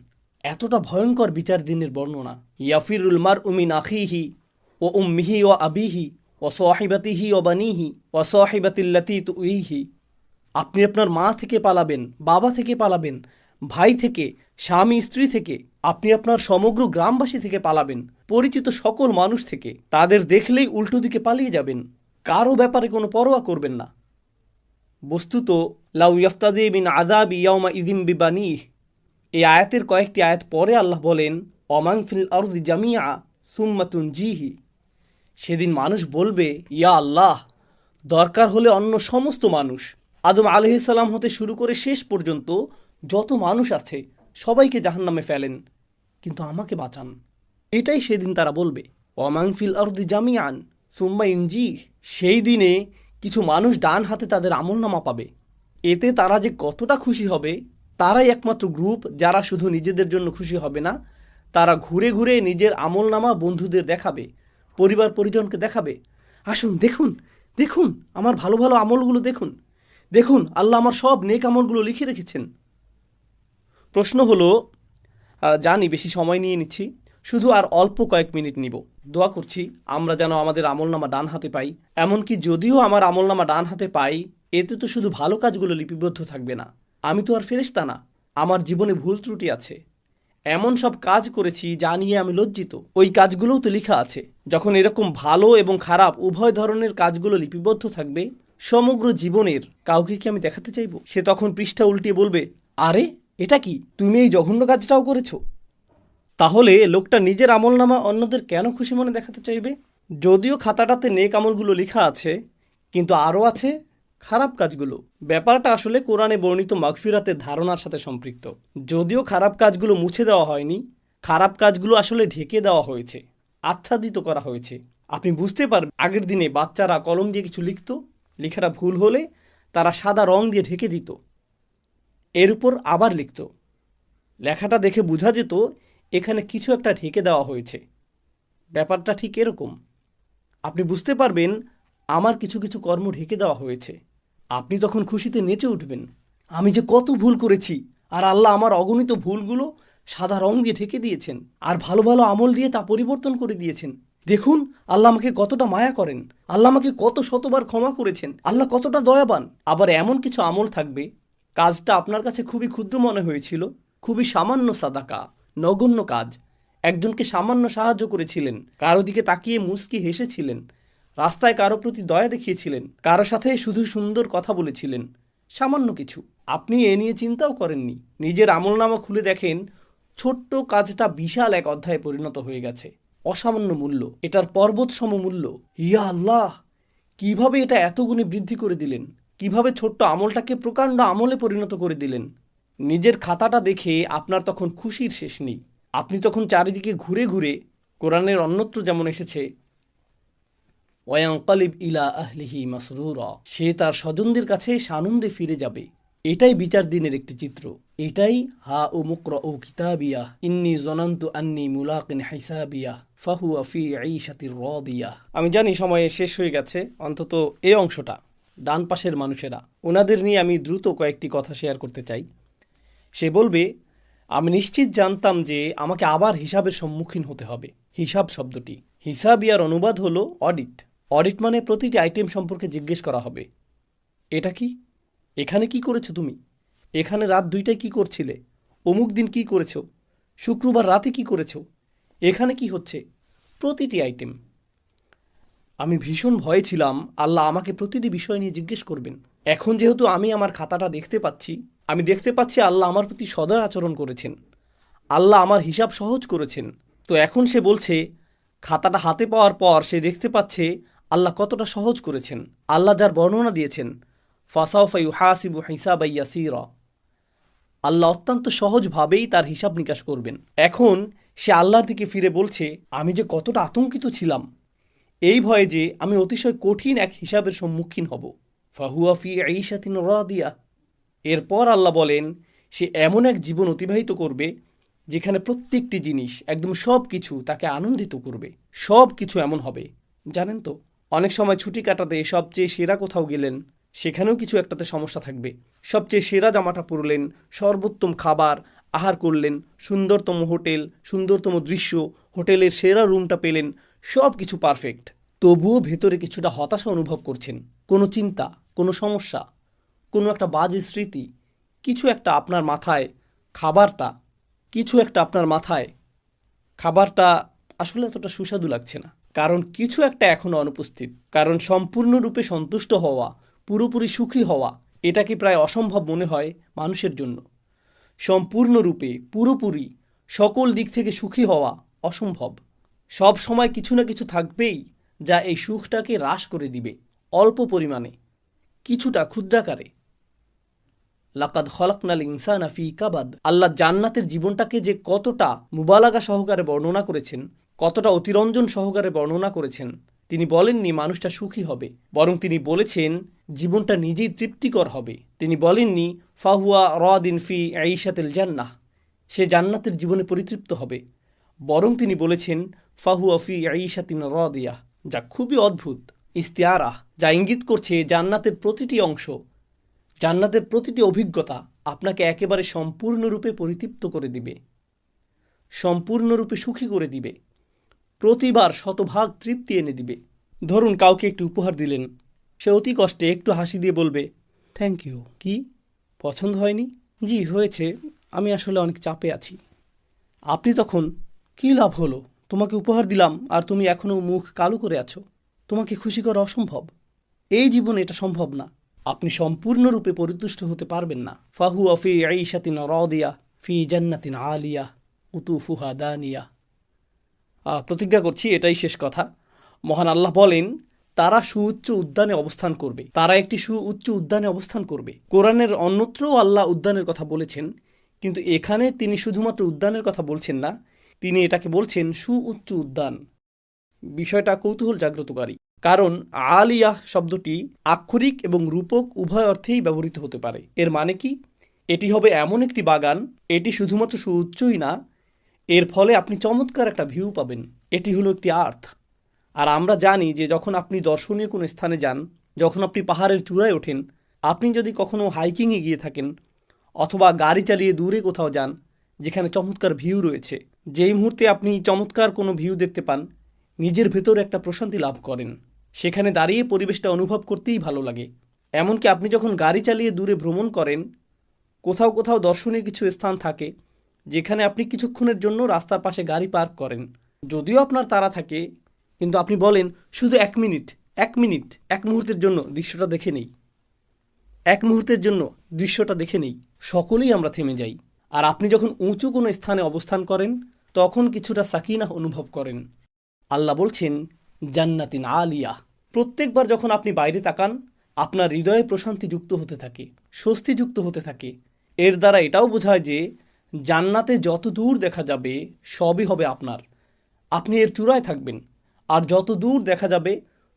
এতটা ভয়ঙ্কর বিচার দিনের বর্ণনা। ইয়াফিরুল মারউ মিন আখিহি ওয়া উম্মিহি ওয়া আবিহি ওয়া সাহিবাতিহি ওয়া বানিহি ওয়া সাহিবাতিল্লাতী তুইহি। আপনি আপনার মা থেকে পালাবেন, বাবা থেকে পালাবেন, ভাই থেকে, স্বামী স্ত্রী থেকে, আপনি আপনার সমগ্র গ্রামবাসী থেকে পালাবেন, পরিচিত সকল মানুষ থেকে। তাদের দেখলেই উল্টো দিকে পালিয়ে যাবেন, কারো ব্যাপারে কোনো পরোয়া করবেন না। বস্তুত লাউ ইয়াফতাদি মিন আযাবি ইয়াউমা ইযিম বিবানিহ। এই আয়াতের কয়েকটি আয়াত পরে আল্লাহ বলেন, অমান ফিল আরদি জামিআ সুম্মা তুনজিহি। সেদিন মানুষ বলবে, ইয়া আল্লাহ, দরকার হলে অন্য সমস্ত মানুষ, আদম আলাইহিস সালাম হতে শুরু করে শেষ পর্যন্ত যত মানুষ আছে সবাইকে জাহান্নামে ফেলেন, কিন্তু আমাকে বাঁচান। এটাই সেদিন তারা বলবে। অমান ফিল আরদি জামিআন সুম্মা ইনজিহ। সেই দিনে কিছু মানুষ ডান হাতে তাদের আমলনামা পাবে। এতে তারা যে কতটা খুশি হবে, তারাই একমাত্র গ্রুপ যারা শুধু নিজেদের জন্য খুশি হবে না, তারা ঘুরে ঘুরে নিজের আমলনামা বন্ধুদের দেখাবে, পরিবার পরিজনকে দেখাবে। আসুন দেখুন, দেখুন আমার ভালো ভালো আমলগুলো দেখুন, দেখুন আল্লাহ আমার সব নেক আমলগুলো লিখে রেখেছেন। প্রশ্ন হলো, জানি বেশি সময় নিয়ে নিচ্ছি, শুধু আর অল্প কয়েক মিনিট নিব। দোয়া করছি আমরা যেন আমাদের আমলনামা ডান হাতে পাই। এমনকি যদিও আমার আমলনামা ডান হাতে পাই, এতে তো শুধু ভালো কাজগুলো লিপিবদ্ধ থাকবে না। আমি তো আর ফেরেশতা না, আমার জীবনে ভুল ত্রুটি আছে, এমন সব কাজ করেছি যা নিয়ে আমি লজ্জিত, ওই কাজগুলোও তো লেখা আছে। যখন এরকম ভালো এবং খারাপ উভয় ধরনের কাজগুলো লিপিবদ্ধ থাকবে, সমগ্র জীবনের কাউকে কি আমি দেখাতে চাইব? সে তখন পৃষ্ঠা উল্টিয়ে বলবে, আরে এটা কি, তুমি এই জঘন্য কাজটাও করেছো? তাহলে লোকটা নিজের আমলনামা অন্যদের কেন খুশি মনে দেখাতে চাইবে? যদিও খাতাটাতে নেক আমলগুলো লেখা আছে, কিন্তু আরও আছে খারাপ কাজগুলো। ব্যাপারটা আসলে কোরআনে বর্ণিত মাগফিরাতের ধারণার সাথে সম্পৃক্ত। যদিও খারাপ কাজগুলো মুছে দেওয়া হয়নি, খারাপ কাজগুলো আসলে ঢেকে দেওয়া হয়েছে, আচ্ছাদিত করা হয়েছে। আপনি বুঝতে পারবেন, আগের দিনে বাচ্চারা কলম দিয়ে কিছু লিখত, লেখাটা ভুল হলে তারা সাদা রং দিয়ে ঢেকে দিত। এর উপর আবার লিখত। লেখাটা দেখে বোঝা যেত এখানে কিছু একটা ঢেকে দেওয়া হয়েছে। ব্যাপারটা ঠিক এরকম। আপনি বুঝতে পারবেন আমার কিছু কিছু কর্ম ঢেকে দেওয়া হয়েছে। আপনি তখন খুশিতে নেচে উঠবেন, আমি যে কত ভুল করেছি, আর আল্লাহ আমার অগণিত ভুলগুলো সাদা রং দিয়ে ঢেকে দিয়েছেন, আর ভালো ভালো আমল দিয়ে তা পরিবর্তন করে দিয়েছেন। দেখুন আল্লাহ আমাকে কতটা মায়া করেন, আল্লাহ আমাকে কত শতবার ক্ষমা করেছেন, আল্লাহ কতটা দয়াবান। আবার এমন কিছু আমল থাকবে, কাজটা আপনার কাছে খুবই ক্ষুদ্র মনে হয়েছিল, খুবই সামান্য সাদাকা, নগণ্য কাজ, একজনকে সামান্য সাহায্য করেছিলেন, কারো দিকে তাকিয়ে মুচকি হেসেছিলেন, রাস্তায় কারো প্রতি দয়া দেখিয়েছিলেন, কারো সাথে শুধু সুন্দর কথা বলেছিলেন, সামান্য কিছু। আপনি এ নিয়ে চিন্তাও করেননি। নিজের আমলনামা খুলে দেখেন ছোট্ট কাজটা বিশাল এক অধ্যায়ে পরিণত হয়ে গেছে। অসামান্য মূল্য, এটার পর্বত সম মূল্য। ইয়া আল্লাহ, কিভাবে এটা এত গুণে বৃদ্ধি করে দিলেন, কিভাবে ছোট্ট আমলটাকে প্রকাণ্ড আমলে পরিণত করে দিলেন। নিজের খাতাটা দেখে আপনার তখন খুশির শেষ নেই। আপনি তখন চারিদিকে ঘুরে ঘুরে, কোরআনের অন্যত্র যেমন এসেছে, ওয়ায়ানকালিব ইলা আহলিহি মাসরুরা, সে তার স্বজনদের কাছে সানন্দে ফিরে যাবে। এটাই বিচার দিনের একটি চিত্র। এটাই হা ও মুকরাউ কিতাবিয়া ইন্নী জনান্তু আন্নী মুলাকিন হিসাবিয়া ফাহুয়া ফি ঈশাতির রাদিয়া। আমি জানি সময় শেষ হয়ে গেছে, অন্তত এই অংশটা। ডান পাশের মানুষেরা, ওনাদের নিয়ে আমি দ্রুত কয়েকটি কথা শেয়ার করতে চাই। সে বলবে, আমি নিশ্চিত জানতাম যে আমাকে আবার হিসাবের সম্মুখীন হতে হবে। হিসাব শব্দটি, হিসাবিয়ার অনুবাদ হলো অডিট। অডিট মানে প্রতিটি আইটেম সম্পর্কে জিজ্ঞেস করা হবে। এটা কি? এখানে কি করেছো তুমি? এখানে রাত 2টায় কি করছিলে? অমুক দিন কি করেছো? শুক্রবার রাতে কি করেছো? এখানে কি হচ্ছে? প্রতিটি আইটেম। আমি ভীষণ ভয়ে ছিলাম আল্লাহ আমাকে প্রতিটি বিষয় নিয়ে জিজ্ঞেস করবেন। এখন যেহেতু আমি আমার খাতাটা দেখতে পাচ্ছি, আমি দেখতে পাচ্ছি আল্লাহ আমার প্রতি সদয় আচরণ করেছেন, আল্লাহ আমার হিসাব সহজ করেছেন। তো এখন সে বলছে, খাতাটা হাতে পাওয়ার পর সে দেখতে পাচ্ছে আল্লাহ কতটা সহজ করেছেন। আল্লাহ যার বর্ণনা দিয়েছেন, ফাসাউফা ইউহাসিবু হিসাবান ইয়াসীরা, আল্লাহ অত্যন্ত সহজভাবেই তার হিসাব নিকাশ করবেন। এখন সে আল্লাহর দিকে ফিরে বলছে, আমি যে কতটা আতঙ্কিত ছিলাম, এই ভয়ে যে আমি অতিশয় কঠিন এক হিসাবের সম্মুখীন হব। ফাহুয়া ফি ঈশাতিন রাদিয়া। এরপর আল্লাহ বলেন, সে এমন এক জীবন অতিবাহিত করবে যেখানে প্রত্যেকটি জিনিস, একদম সব কিছু তাকে আনন্দিত করবে। সব কিছু এমন হবে, জানেন তো, অনেক সময় ছুটি কাটাতে সবচেয়ে সেরা কোথাও গেলেন, সেখানেও কিছু একটাতে সমস্যা থাকবে। সবচেয়ে সেরা জামাটা পরলেন, সর্বোত্তম খাবার আহার করলেন, সুন্দরতম হোটেল, সুন্দরতম দৃশ্য, হোটেলের সেরা রুমটা পেলেন, সব কিছু পারফেক্ট। তবুও ভেতরে কিছুটা হতাশা অনুভব করছেন। কোনো চিন্তা, কোনো সমস্যা, কোনো একটা বাজে স্মৃতি, কিছু একটা আপনার মাথায়, খাবারটা আসলে এতটা সুস্বাদু লাগছে না। কারণ কিছু একটা এখনও অনুপস্থিত। কারণ সম্পূর্ণরূপে সন্তুষ্ট হওয়া, পুরোপুরি সুখী হওয়া, এটা কি প্রায় অসম্ভব মনে হয় মানুষের জন্য। সম্পূর্ণরূপে, পুরোপুরি, সকল দিক থেকে সুখী হওয়া অসম্ভব। সব সময় কিছু না কিছু থাকবেই যা এই সুখটাকে হ্রাস করে দিবে, অল্প পরিমাণে, কিছুটা ক্ষুদ্রাকারে। লাকাদ খলাকনাল ইনসানা ফি কাবাদ। আল্লাহ জান্নাতের জীবনটাকে যে কতটা মুবালাগা সহকারে বর্ণনা করেছেন, কতটা অতিরঞ্জন সহকারে বর্ণনা করেছেন। তিনি বলেননি মানুষটা সুখী হবে, বরং তিনি বলেছেন জীবনটা নিজেই তৃপ্তিকর হবে। তিনি বলেননি ফাহুয়া রাদিন ফি ঈশাতিল জান্নাহ, সে জান্নাতের জীবনে পরিতৃপ্ত হবে, বরং তিনি বলেছেন ফাহুয়া ফি ঈশাতিন রাদিয়াহ, যা খুবই অদ্ভুত ইস্তিআরাহ, যা ইঙ্গিত করছে জান্নাতের প্রতিটি অংশ, জান্নাতের প্রতিটি অভিজ্ঞতা আপনাকে একেবারে সম্পূর্ণরূপে পরিতৃপ্ত করে দিবে, সম্পূর্ণরূপে সুখী করে দিবে, প্রতিবার শতভাগ তৃপ্তি এনে দিবে। ধরুন কাউকে একটু উপহার দিলেন, সে অতি কষ্টে একটু হাসি দিয়ে বলবে থ্যাংক ইউ। কি, পছন্দ হয়নি? জি হয়েছে, আমি আসলে অনেক চাপে আছি। আপনি তখন, কী লাভ হলো, তোমাকে উপহার দিলাম আর তুমি এখনও মুখ কালো করে আছো, তোমাকে খুশি করা অসম্ভব, এই জীবনে এটা সম্ভব না। আপনি সম্পূর্ণরূপে পরিতুষ্ট হতে পারবেন না। ফাহুয়া ফি ঈশাতিন রাদিয়া ফি জান্নাতিন আলিয়া কুতুফুহা দানিয়া। প্রতিজ্ঞা করছি এটাই শেষ কথা। মহান আল্লাহ বলেন, তারা সুউচ্চ উদ্যানে অবস্থান করবে, তারা একটি সুউচ্চ উদ্যানে অবস্থান করবে। কোরআনের অন্যত্রও আল্লাহ উদ্যানের কথা বলেছেন, কিন্তু এখানে তিনি শুধুমাত্র উদ্যানের কথা বলছেন না, তিনি এটাকে বলছেন সুউচ্চ উদ্যান। বিষয়টা কৌতূহল জাগ্রতকারী, কারণ আলিয়াহ শব্দটি আক্ষরিক এবং রূপক উভয় অর্থেই ব্যবহৃত হতে পারে। এর মানে কি? এটি হবে এমন একটি বাগান, এটি শুধুমাত্র সুউচ্চই না, এর ফলে আপনি চমৎকার একটা ভিউ পাবেন। এটি হলো একটি আর্থ। আর আমরা জানি যে যখন আপনি দর্শনীয় কোনো স্থানে যান, যখন আপনি পাহাড়ের চূড়ায় ওঠেন, আপনি যদি কখনো হাইকিংয়ে গিয়ে থাকেন অথবা গাড়ি চালিয়ে দূরে কোথাও যান যেখানে চমৎকার ভিউ রয়েছে, যেই মুহূর্তে আপনি চমৎকার কোনো ভিউ দেখতে পান, নিজের ভেতর একটা প্রশান্তি লাভ করেন। সেখানে দাঁড়িয়ে পরিবেশটা অনুভব করতেই ভালো লাগে। এমনকি আপনি যখন গাড়ি চালিয়ে দূরে ভ্রমণ করেন, কোথাও কোথাও দর্শনীয় কিছু স্থান থাকে যেখানে আপনি কিছুক্ষণের জন্য রাস্তার পাশে গাড়ি পার্ক করেন। যদিও আপনার তাড়া থাকে, কিন্তু আপনি বলেন শুধু 1 মিনিট, 1 মিনিট, 1 মুহূর্তের জন্য দৃশ্যটা দেখে নেই, 1 মুহূর্তের জন্য দৃশ্যটা দেখে নেই। সকলেই আমরা থেমে যাই। আর আপনি যখন উঁচু কোনো স্থানে অবস্থান করেন তখন কিছুটা সাকিনাহ অনুভব করেন। আল্লাহ বলছেন জান্নাতিন আলিয়া। প্রত্যেকবার যখন আপনি বাইরে তাকান আপনার হৃদয়ে প্রশান্তি যুক্ত হতে থাকে, স্বস্তি যুক্ত হতে থাকে। এর দ্বারা এটাও বোঝায় যে জান্নাতে যত দূর দেখা যাবে সবই হবে আপনার, আপনি এর চূড়ায় থাকবেন। আর যত দূর দেখা যাবে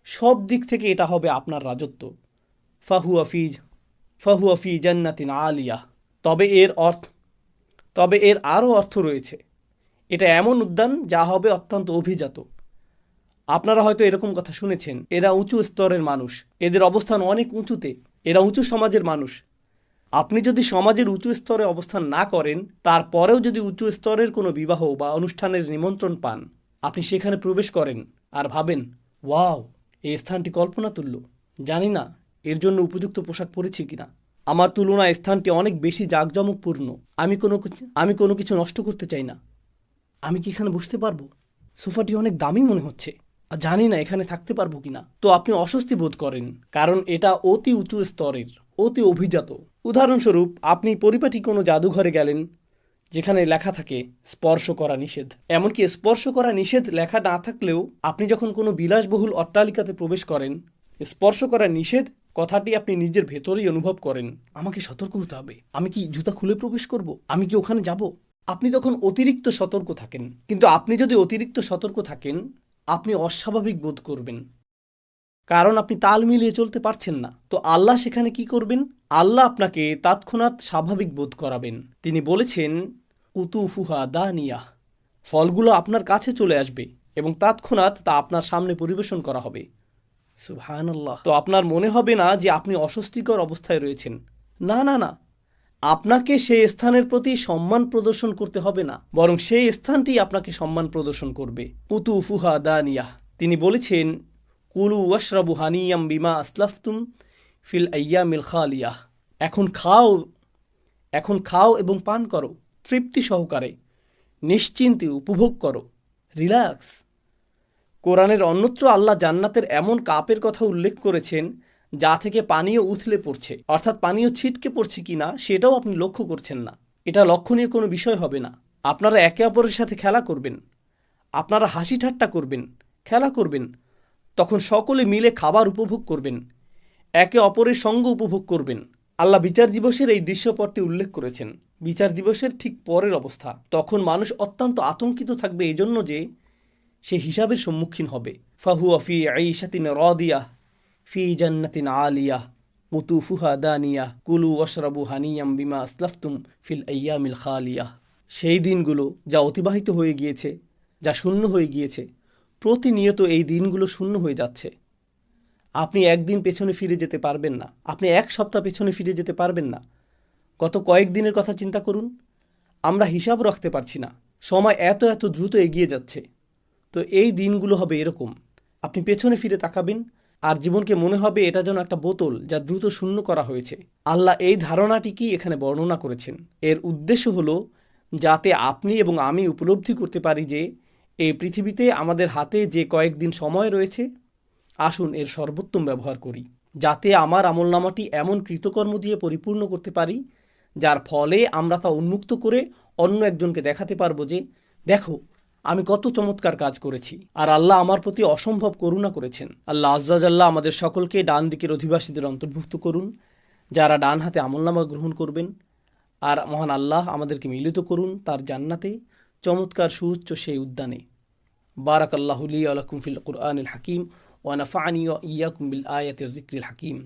সব দিক থেকে এটা হবে আপনার রাজত্ব। ফাহুয়া ফি জান্নাতিন আলিয়া। তবে এর আরও অর্থ রয়েছে। এটা এমন উদ্যান যা হবে অত্যন্ত অভিজাত। আপনারা হয়তো এরকম কথা শুনেছেন, এরা উঁচু স্তরের মানুষ, এদের অবস্থান অনেক উঁচুতে, এরা উঁচু সমাজের মানুষ। আপনি যদি সমাজের উঁচু স্তরে অবস্থান না করেন, তারপরেও যদি উঁচু স্তরের কোনো বিবাহ বা অনুষ্ঠানের নিমন্ত্রণ পান, আপনি সেখানে প্রবেশ করেন আর ভাবেন, ওয়াও, এই স্থানটি কল্পনাতুল্য, জানি না এর জন্য উপযুক্ত পোশাক পরেছি কিনা, আমার তুলনায় স্থানটি অনেক বেশি জাঁকজমকপূর্ণ, আমি কোনো কিছু নষ্ট করতে চাই না, আমি কি এখানে বসতে পারবো, সোফাটি অনেক দামি মনে হচ্ছে, আর জানি না এখানে থাকতে পারবো কিনা। তো আপনি অস্বস্তি বোধ করেন, কারণ এটা অতি উঁচু স্তরের, অতি অভিজাত। উদাহরণস্বরূপ, আপনি পরিপাটি কোনো জাদুঘরে গেলেন যেখানে লেখা থাকে স্পর্শ করা নিষেধ। এমনকি স্পর্শ করা নিষেধ লেখা না থাকলেও আপনি যখন কোনো বিলাসবহুল অট্টালিকাতে প্রবেশ করেন, স্পর্শ করা নিষেধ কথাটি আপনি নিজের ভেতরেই অনুভব করেন। আমাকে সতর্ক হতে হবে, আমি কি জুতা খুলে প্রবেশ করব, আমি কি ওখানে যাব। আপনি তখন অতিরিক্ত সতর্ক থাকেন। কিন্তু আপনি যদি অতিরিক্ত সতর্ক থাকেন, আপনি অস্বাভাবিক বোধ করবেন, কারণ আপনি তাল মিলিয়ে চলতে পারছেন না। তো আল্লাহ সেখানে কি করবেন? আল্লাহ আপনাকে তৎক্ষণাৎ স্বাভাবিক বোধ করাবেন। তিনি বলেছেন কুতুফুহা দানিয়াহ, ফলগুলো আপনার কাছে চলে আসবে এবং তৎক্ষণাৎ তা আপনার সামনে পরিবেশন করা হবে। সুবহানাল্লাহ। তো আপনার মনে হবে না যে আপনি অস্বস্তিকর অবস্থায় রয়েছেন। না না না, আপনাকে সেই স্থানের প্রতি সম্মান প্রদর্শন করতে হবে না, বরং সেই স্থানটি আপনাকে সম্মান প্রদর্শন করবে। কুতুফুহা দানিয়াহ। তিনি বলেছেন কুলু ওয়াশরাবু হানিয়াম বিমা আসলাফতুম ফিল আইয়ামিল খালিয়াহ। এখন খাও এবং পান করো তৃপ্তি সহকারে, নিশ্চিন্তে উপভোগ করো, রিল্যাক্স। কোরআনের অন্যত্র আল্লাহ জান্নাতের এমন কাপের কথা উল্লেখ করেছেন যা থেকে পানীয় উথলে পড়ছে, অর্থাৎ পানীয় ছিটকে পড়ছে কিনা সেটাও আপনি লক্ষ্য করছেন না। এটা লক্ষণীয় কোনো বিষয় হবে না। আপনারা একে অপরের সাথে খেলা করবেন, আপনারা হাসি ঠাট্টা করবেন, খেলা করবেন, তখন সকলে মিলে খাবার উপভোগ করবেন, একে অপরের সঙ্গ উপভোগ করবেন। আল্লাহ বিচার দিবসের এই দৃশ্যপটটি উল্লেখ করেছেন। বিচার দিবসের ঠিক পরের অবস্থা, তখন মানুষ অত্যন্ত আতঙ্কিত থাকবে এই জন্য যে সে হিসাবের সম্মুখীন হবে। ফাহুয়া ফি আইশাতিন রাদিয়াহ ফি জান্নাতিন আলিয়াহ কুতুফুহা দানিয়াহ কুলু ওয়াশরাবু হানিয়াম বিমা আসলাফতুম ফিল আইয়ামিল খালিয়াহ। সেই দিনগুলো যা অতিবাহিত হয়ে গিয়েছে, যা শূন্য হয়ে গিয়েছে, প্রতিনিয়ত এই দিনগুলো শূন্য হয়ে যাচ্ছে। আপনি একদিন পেছনে ফিরে যেতে পারবেন না, আপনি এক সপ্তাহ পেছনে ফিরে যেতে পারবেন না। গত কয়েকদিনের কথা চিন্তা করুন, আমরা হিসাব রাখতে পারছি না, সময় এত এত দ্রুত এগিয়ে যাচ্ছে। তো এই দিনগুলো হবে এরকম, আপনি পেছনে ফিরে তাকাবেন আর জীবনকে মনে হবে এটা যেন একটা বোতল যা দ্রুত শূন্য করা হয়েছে। আল্লাহ এই ধারণাটিকেই এখানে বর্ণনা করেছেন। এর উদ্দেশ্য হলো যাতে আপনি এবং আমি উপলব্ধি করতে পারি যে এই পৃথিবীতে আমাদের হাতে যে কয়েকদিন সময় রয়েছে, আসুন এর সর্বোত্তম ব্যবহার করি, যাতে আমার আমলনামাটি এমন কৃতকর্ম দিয়ে পরিপূর্ণ করতে পারি যার ফলে আমরা তা উন্মুক্ত করে অন্য একজনকে দেখাতে পারবো যে দেখো আমি কত চমৎকার কাজ করেছি। আর আল্লাহ আমার প্রতি অসম্ভব করুণা করেছেন। আল্লাহ আজ্জাজাল্লাহ আমাদের সকলকে ডান দিকের অধিবাসীদের অন্তর্ভুক্ত করুন, যারা ডান হাতে আমলনামা গ্রহণ করবেন। আর মহান আল্লাহ আমাদেরকে মিলিত করুন তার জান্নাতে, চমৎকার সুউচ্চ সেই উদ্যানে। বারাকাল্লাহু লি ওয়া লাকুম ফিল কুরআনিল হাকিম ওয়া নাফা'নি ওয়া ইয়্যাকুম বিল আয়াতি ওয়া যিকরিল হাকিম।